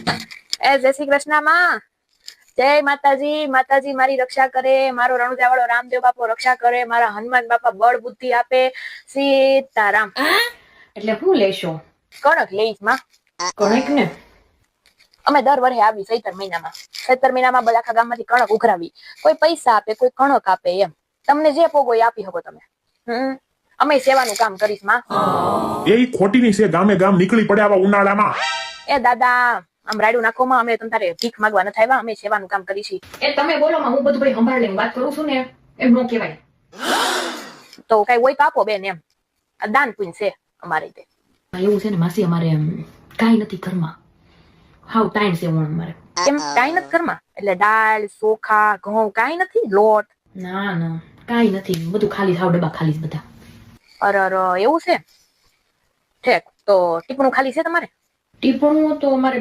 એ જય શ્રી કૃષ્ણ માં. જય માતાજી. માતાજી મારી રક્ષા કરે, મારો રણુજા વાળો રામદેવ બાપો રક્ષા કરે, મારા હનુમાન બાપા બળ બુદ્ધિ આપે. સીતારામ. એટલે હું લેશો? કણક લઈશ માં. કણક ને અમે દર વર્ષે આવી ચૈતર મહિનામાં બધા ગામમાંથી કણક ઉઘરાવી. કોઈ પૈસા આપે, કોઈ કણક આપે, એમ તમને જે પોગો એ આપી શકો તમે. અમે સેવાનું કામ કરીશ માં. એ ખોટી ની છે, ગામે ગામ નીકળી પડે આવા ઉનાળામાં. એ દાદા આમ રાડું નાખો માં, અમે તમ તારે ભીખ માંગવા ન થાય, અમે સેવાનું કામ કરીશી. એ તમે બોલો માં, હું બધું ભાઈ સંભાળ લઈને વાત કરું છું ને, એમ નો કહેવાય. તો કઈ હોય તો આપો બેન, એમ આ દાન પુણ્ય છે અમારે. તે એવું છે ને માસી, અમારે એમ કાઈ નથી ઘરમાં, હાવ ટાઈમ છે હું અમારે. એમ કાઈ નથી ઘરમાં? એટલે દાળ ચોખા ઘઉં કાઈ નથી? લોટ? ના ના કાઈ નથી, બધું ખાલી, હાવ ડબ્બા ખાલી જ બધા. અરે એવું છે? ઠેક તો ટીપણું ખાલી છે તમારે? ટીપણું તો અમારે